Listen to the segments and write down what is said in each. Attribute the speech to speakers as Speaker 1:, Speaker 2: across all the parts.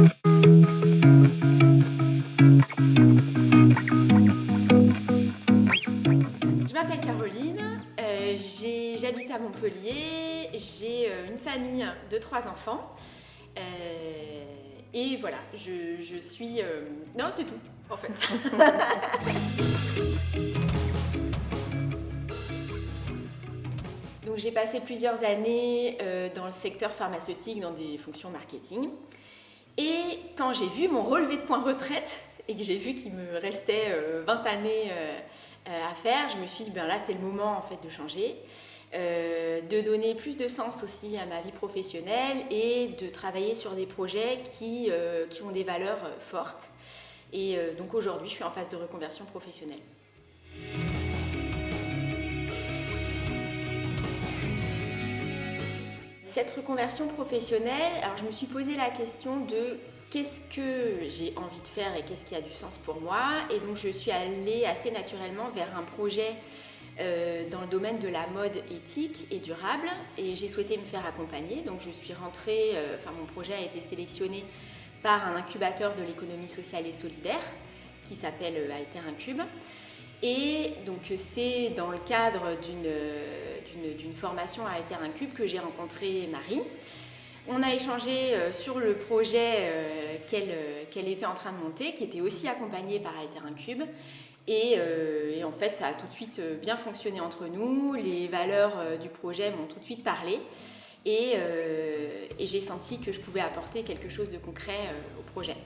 Speaker 1: Je m'appelle Caroline, j'habite à Montpellier, j'ai une famille de 3 enfants et voilà, je suis... Non, c'est tout en fait. Donc j'ai passé plusieurs années dans le secteur pharmaceutique, dans des fonctions marketing. Et quand j'ai vu mon relevé de points retraite et que j'ai vu qu'il me restait 20 années à faire, je me suis dit, ben là c'est le moment en fait de changer, de donner plus de sens aussi à ma vie professionnelle et de travailler sur des projets qui ont des valeurs fortes. Et donc aujourd'hui, je suis en phase de reconversion professionnelle. Cette reconversion professionnelle, alors je me suis posé la question de qu'est-ce que j'ai envie de faire et qu'est-ce qui a du sens pour moi. Et donc je suis allée assez naturellement vers un projet dans le domaine de la mode éthique et durable. Et j'ai souhaité me faire accompagner. Donc je suis rentrée, mon projet a été sélectionné par un incubateur de l'économie sociale et solidaire qui s'appelle Alter Incube. Et donc c'est dans le cadre d'une formation à Alter Incube que j'ai rencontré Marie. On a échangé sur le projet qu'elle était en train de monter, qui était aussi accompagné par Alter Incube. Et en fait, ça a tout de suite bien fonctionné entre nous. Les valeurs du projet m'ont tout de suite parlé. Et j'ai senti que je pouvais apporter quelque chose de concret au projet.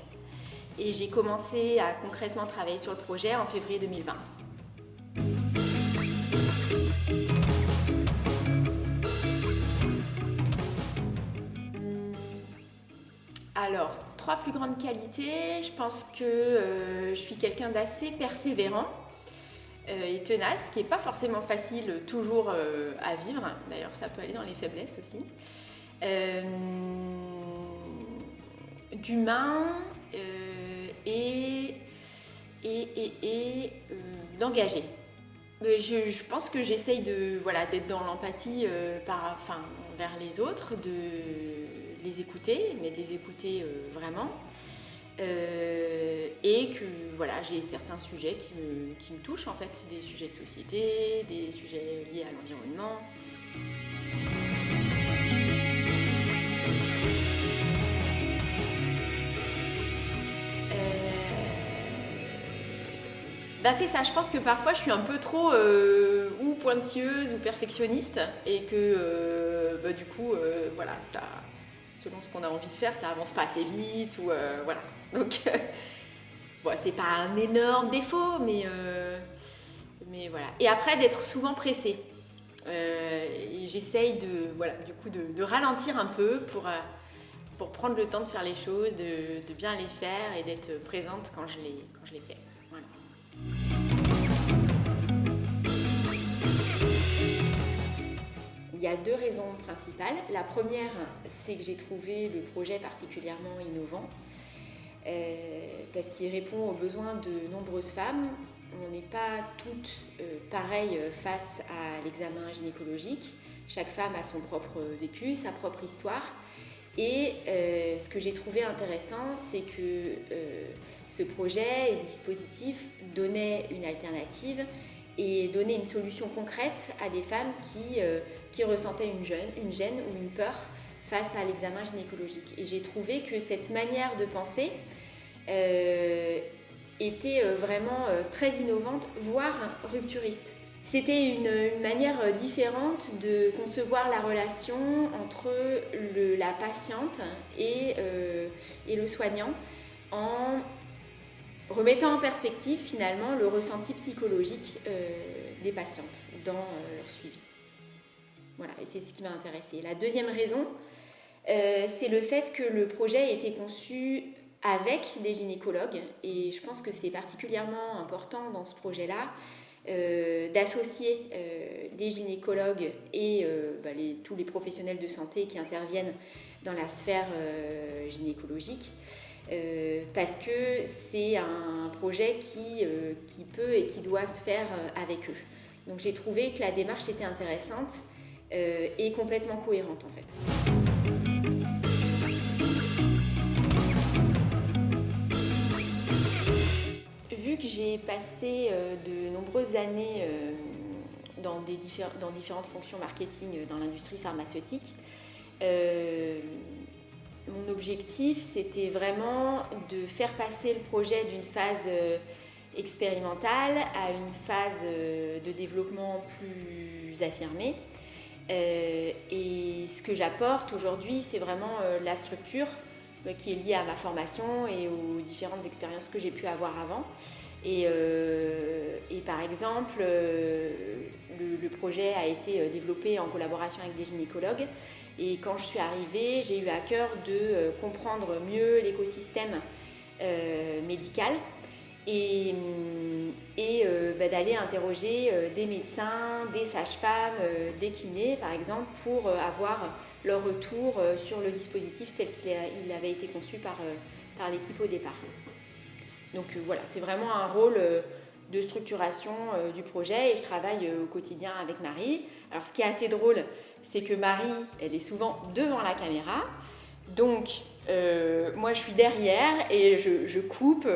Speaker 1: Et j'ai commencé à concrètement travailler sur le projet en février 2020. Alors, 3 plus grandes qualités. Je pense que je suis quelqu'un d'assez persévérant et tenace, ce qui n'est pas forcément facile toujours à vivre. D'ailleurs, ça peut aller dans les faiblesses aussi. D'humain et d'engagé. Je pense que j'essaye d'être dans l'empathie vers les autres, de les écouter, mais de les écouter vraiment. Et que j'ai certains sujets qui me touchent en fait, des sujets de société, des sujets liés à l'environnement. C'est ça, je pense que parfois je suis un peu trop ou pointilleuse ou perfectionniste et que du coup, ça, selon ce qu'on a envie de faire, ça avance pas assez vite ou voilà. Donc, c'est pas un énorme défaut, mais voilà. Et après, d'être souvent pressée. Et j'essaye de ralentir un peu pour prendre le temps de faire les choses, de bien les faire et d'être présente quand je les fais. Voilà. Il y a 2 raisons principales. La première, c'est que j'ai trouvé le projet particulièrement innovant parce qu'il répond aux besoins de nombreuses femmes. On n'est pas toutes pareilles face à l'examen gynécologique. Chaque femme a son propre vécu, sa propre histoire. Et ce que j'ai trouvé intéressant, c'est que ce projet et ce dispositif donnait une alternative et donnait une solution concrète à des femmes qui ressentaient une gêne ou une peur face à l'examen gynécologique. Et j'ai trouvé que cette manière de penser était vraiment très innovante, voire rupturiste. C'était une manière différente de concevoir la relation entre la patiente et le soignant en remettant en perspective finalement le ressenti psychologique des patientes dans leur suivi. Voilà, et c'est ce qui m'a intéressée. La deuxième raison, c'est le fait que le projet a été conçu avec des gynécologues et je pense que c'est particulièrement important dans ce projet-là d'associer les gynécologues et tous les professionnels de santé qui interviennent dans la sphère gynécologique parce que c'est un projet qui peut et qui doit se faire avec eux. Donc j'ai trouvé que la démarche était intéressante et complètement cohérente en fait. j'ai passé de nombreuses années dans différentes fonctions marketing dans l'industrie pharmaceutique. Mon objectif, c'était vraiment de faire passer le projet d'une phase expérimentale à une phase de développement plus affirmée. Et ce que j'apporte aujourd'hui, c'est vraiment la structure qui est liée à ma formation et aux différentes expériences que j'ai pu avoir avant. Et par exemple, le projet a été développé en collaboration avec des gynécologues. Et quand je suis arrivée, j'ai eu à cœur de comprendre mieux l'écosystème médical et d'aller interroger des médecins, des sages-femmes, des kinés par exemple, pour avoir leur retour sur le dispositif tel qu'il avait été conçu par l'équipe au départ. Donc voilà, c'est vraiment un rôle de structuration du projet et je travaille au quotidien avec Marie. Alors ce qui est assez drôle, c'est que Marie, elle est souvent devant la caméra, donc moi je suis derrière et je coupe,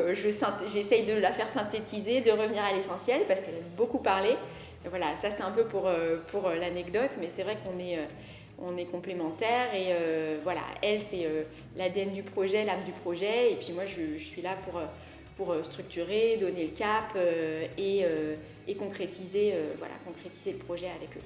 Speaker 1: j'essaye de la faire synthétiser, de revenir à l'essentiel parce qu'elle aime beaucoup parler. Et voilà, ça c'est un peu pour l'anecdote, mais c'est vrai qu'on est complémentaires et voilà, elle c'est l'ADN du projet, l'âme du projet et puis moi je suis là pour structurer, donner le cap et concrétiser le projet avec eux.